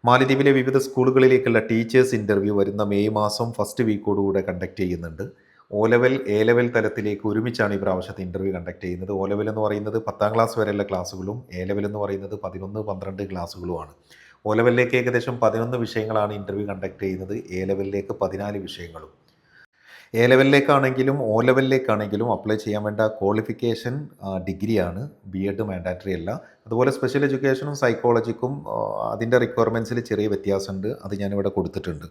മാലദ്വീപിലെ വിവിധ സ്കൂളുകളിലേക്കുള്ള teachers interview വരുന്ന May മാസം ഫസ്റ്റ് വീക്കോടുകൂടെ കണ്ടക്ട് ചെയ്യുന്നുണ്ട്. ഒ ലെവൽ, എ ലെവൽ തലത്തിലേക്ക് ഒരുമിച്ചാണ് ഈ പ്രാവശ്യത്തെ ഇൻ്റർവ്യൂ കണ്ടക്ട് ചെയ്യുന്നത്. ഒ ലെവൽ എന്ന് പറയുന്നത് 10ാം ക്ലാസ് വരെയുള്ള ക്ലാസ്സുകളും എ ലെവൽ എന്ന് പറയുന്നത് 11, 12 ക്ലാസ്സുകളുമാണ്. ഒ ലെവലിലേക്ക് ഏകദേശം 11 വിഷയങ്ങളാണ് ഇൻ്റർവ്യൂ കണ്ടക്ട് ചെയ്യുന്നത്. എ ലെവലിലേക്ക് 14 വിഷയങ്ങളും. എ ലെവലിലേക്കാണെങ്കിലും ഒ ലെവലിലേക്കാണെങ്കിലും അപ്ലൈ ചെയ്യാൻ വേണ്ട ക്വാളിഫിക്കേഷൻ ഡിഗ്രിയാണ്. ബി എഡ് മാൻഡാറ്ററി അല്ല. അതുപോലെ സ്പെഷ്യൽ എഡ്യൂക്കേഷനും സൈക്കോളജിക്കും അതിൻ്റെ റിക്വയർമെൻറ്റ്സിൽ ചെറിയ വ്യത്യാസമുണ്ട്. അത് ഞാനിവിടെ കൊടുത്തിട്ടുണ്ട്.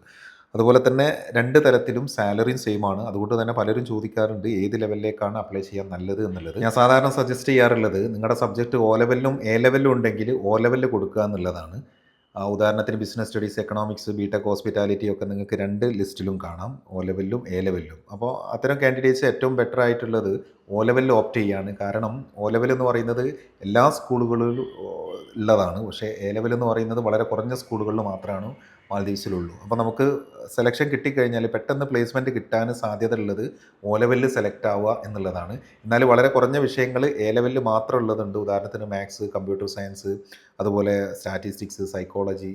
അതുപോലെ തന്നെ 2 തലത്തിലും സാലറിയും സെയിം ആണ്. അതുകൊണ്ട് തന്നെ പലരും ചോദിക്കാറുണ്ട് ഏത് ലെവലിലേക്കാണ് അപ്ലൈ ചെയ്യാൻ നല്ലത് എന്നുള്ളത്. ഞാൻ സാധാരണ സജസ്റ്റ് ചെയ്യാറുള്ളത് നിങ്ങളുടെ സബ്ജക്റ്റ് ഒ ലെവലിലും എ ലെവലിലും ഉണ്ടെങ്കിൽ ഒ ലെവലിൽ കൊടുക്കുക എന്നുള്ളതാണ്. ഉദാഹരണത്തിന് business studies, economics, BTech, hospitality ഒക്കെ നിങ്ങൾക്ക് 2 ലിസ്റ്റിലും കാണാം, ഒ ലെവലിലും എ ലെവലിലും. അപ്പോൾ അത്തരം കാൻഡിഡേറ്റ്സ് ഏറ്റവും ബെറ്റർ ആയിട്ടുള്ളത് ഒ ലെവലിൽ ഓപ്റ്റ് ചെയ്യുകയാണ്. കാരണം ഒ ലെവൽ എന്ന് പറയുന്നത് എല്ലാ സ്കൂളുകളിലും ഉള്ളതാണ്. പക്ഷേ എ ലെവൽ എന്ന് പറയുന്നത് വളരെ കുറഞ്ഞ സ്കൂളുകളിൽ മാത്രമാണ് മാൽദീവ്സിലുള്ളൂ. അപ്പോൾ നമുക്ക് സെലക്ഷൻ കിട്ടിക്കഴിഞ്ഞാൽ പെട്ടെന്ന് പ്ലേസ്മെൻറ്റ് കിട്ടാൻ സാധ്യത ഉള്ളത് ഒ ലെവലിൽ സെലക്ട് ആവുക എന്നുള്ളതാണ്. എന്നാൽ വളരെ കുറഞ്ഞ വിഷയങ്ങൾ എ ലെവലിൽ മാത്രം ഉള്ളതുണ്ട്. ഉദാഹരണത്തിന് മാത്സ്, കമ്പ്യൂട്ടർ സയൻസ്, അതുപോലെ സ്റ്റാറ്റിസ്റ്റിക്സ്, സൈക്കോളജി.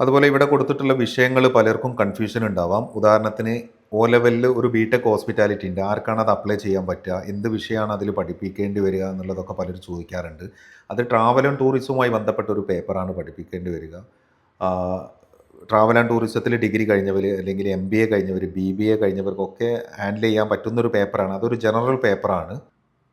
അതുപോലെ ഇവിടെ കൊടുത്തിട്ടുള്ള വിഷയങ്ങൾ പലർക്കും കൺഫ്യൂഷൻ ഉണ്ടാവാം. ഉദാഹരണത്തിന് ഒ ലെവലിൽ ഒരു ബിടെക് ഹോസ്പിറ്റാലിറ്റി ഉണ്ട്. ആർക്കാണ് അത് അപ്ലൈ ചെയ്യാൻ പറ്റുക, എന്ത് വിഷയമാണ് അതിൽ പഠിപ്പിക്കേണ്ടി വരിക എന്നുള്ളതൊക്കെ പലരും ചോദിക്കാറുണ്ട്. അത് ട്രാവൽ ആൻഡ് ടൂറിസവുമായി ബന്ധപ്പെട്ട ഒരു പേപ്പറാണ് പഠിപ്പിക്കേണ്ടി വരിക. ട്രാവൽ ആൻഡ് ടൂറിസത്തിൽ ഡിഗ്രി കഴിഞ്ഞവർ, അല്ലെങ്കിൽ MBA കഴിഞ്ഞവർ, BBA കഴിഞ്ഞവർക്കൊക്കെ ഹാൻഡിൽ ചെയ്യാൻ പറ്റുന്നൊരു പേപ്പറാണ്. അതൊരു ജനറൽ പേപ്പറാണ്.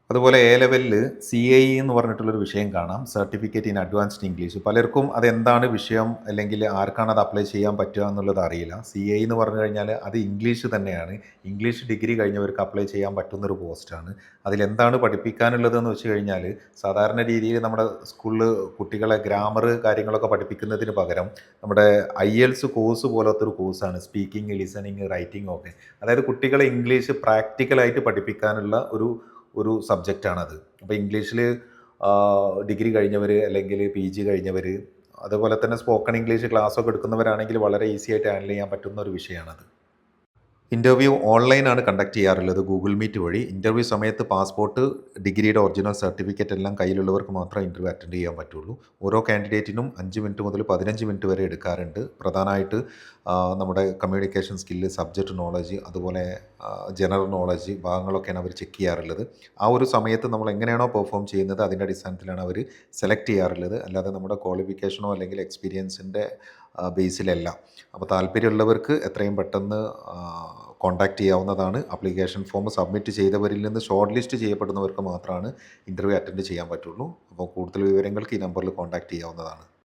അതുപോലെ എ ലെവലിൽ CAE എന്ന് പറഞ്ഞിട്ടുള്ളൊരു വിഷയം കാണാം, സർട്ടിഫിക്കറ്റ് ഇൻ അഡ്വാൻസ്ഡ് ഇംഗ്ലീഷ്. പലർക്കും അതെന്താണ് വിഷയം, അല്ലെങ്കിൽ ആർക്കാണ് അത് അപ്ലൈ ചെയ്യാൻ പറ്റുക എന്നുള്ളത് അറിയില്ല. CAE എന്ന് പറഞ്ഞു കഴിഞ്ഞാൽ അത് ഇംഗ്ലീഷ് തന്നെയാണ്. ഇംഗ്ലീഷ് ഡിഗ്രി കഴിഞ്ഞവർക്ക് അപ്ലൈ ചെയ്യാൻ പറ്റുന്നൊരു പോസ്റ്റാണ്. അതിലെന്താണ് പഠിപ്പിക്കാനുള്ളതെന്ന് വെച്ച് കഴിഞ്ഞാൽ, സാധാരണ രീതിയിൽ നമ്മുടെ സ്കൂളിൽ കുട്ടികളെ ഗ്രാമർ കാര്യങ്ങളൊക്കെ പഠിപ്പിക്കുന്നതിന് പകരം നമ്മുടെ IELTS കോഴ്സ് പോലത്തെ ഒരു കോഴ്സാണ് സ്പീക്കിംഗ്, ലിസണിങ്, റൈറ്റിംഗ് ഒക്കെ. അതായത് കുട്ടികളെ ഇംഗ്ലീഷ് പ്രാക്ടിക്കലായിട്ട് പഠിപ്പിക്കാനുള്ള ഒരു സബ്ജക്റ്റാണത്. അപ്പോൾ ഇംഗ്ലീഷിൽ ഡിഗ്രി കഴിഞ്ഞവർ, അല്ലെങ്കിൽ PG കഴിഞ്ഞവർ, അതുപോലെ തന്നെ സ്പോക്കൺ ഇംഗ്ലീഷ് ക്ലാസ്സൊക്കെ എടുക്കുന്നവരാണെങ്കിൽ വളരെ ഈസി ആയിട്ട് ഹാൻഡിൽ ചെയ്യാൻ പറ്റുന്ന ഒരു വിഷയമാണത്. ഇൻ്റർവ്യൂ ഓൺലൈനാണ് കണ്ടക്ട് ചെയ്യാറുള്ളത്, ഗൂഗിൾ മീറ്റ് വഴി. ഇൻ്റർവ്യൂ സമയത്ത് പാസ്പോർട്ട്, ഡിഗ്രിയുടെ ഒറിജിനൽ സർട്ടിഫിക്കറ്റ് എല്ലാം കയ്യിലുള്ളവർക്ക് മാത്രമേ ഇൻ്റർവ്യൂ അറ്റൻഡ് ചെയ്യാൻ പറ്റുള്ളൂ. ഓരോ കാൻഡിഡേറ്റിനും 5 മിനിറ്റ് മുതൽ 15 മിനിറ്റ് വരെ എടുക്കാറുണ്ട്. പ്രധാനമായിട്ട് നമ്മുടെ കമ്മ്യൂണിക്കേഷൻ സ്കില്ല്, സബ്ജക്റ്റ് നോളജ്, അതുപോലെ ജനറൽ നോളജ് ഭാഗങ്ങളൊക്കെയാണ് അവർ ചെക്ക് ചെയ്യാറുള്ളത്. ആ ഒരു സമയത്ത് നമ്മൾ എങ്ങനെയാണോ പെർഫോം ചെയ്യുന്നത് അതിൻ്റെ അടിസ്ഥാനത്തിലാണ് അവർ സെലക്ട് ചെയ്യാറുള്ളത്. അല്ലാതെ നമ്മുടെ ക്വാളിഫിക്കേഷനോ അല്ലെങ്കിൽ എക്സ്പീരിയൻസിൻ്റെ ബേസിലല്ല. അപ്പോൾ താല്പര്യമുള്ളവർക്ക് എത്രയും പെട്ടെന്ന് കോൺടാക്റ്റ് ചെയ്യാവുന്നതാണ്. ആപ്ലിക്കേഷൻ ഫോം സബ്മിറ്റ് ചെയ്തവരിൽ നിന്ന് ഷോർട്ട് ലിസ്റ്റ് ചെയ്യപ്പെടുന്നവർക്ക് മാത്രമാണ് ഇൻ്റർവ്യൂ അറ്റൻഡ് ചെയ്യാൻ പറ്റുള്ളൂ. അപ്പോൾ കൂടുതൽ വിവരങ്ങൾക്ക് ഈ നമ്പറിൽ കോൺടാക്റ്റ് ചെയ്യാവുന്നതാണ്.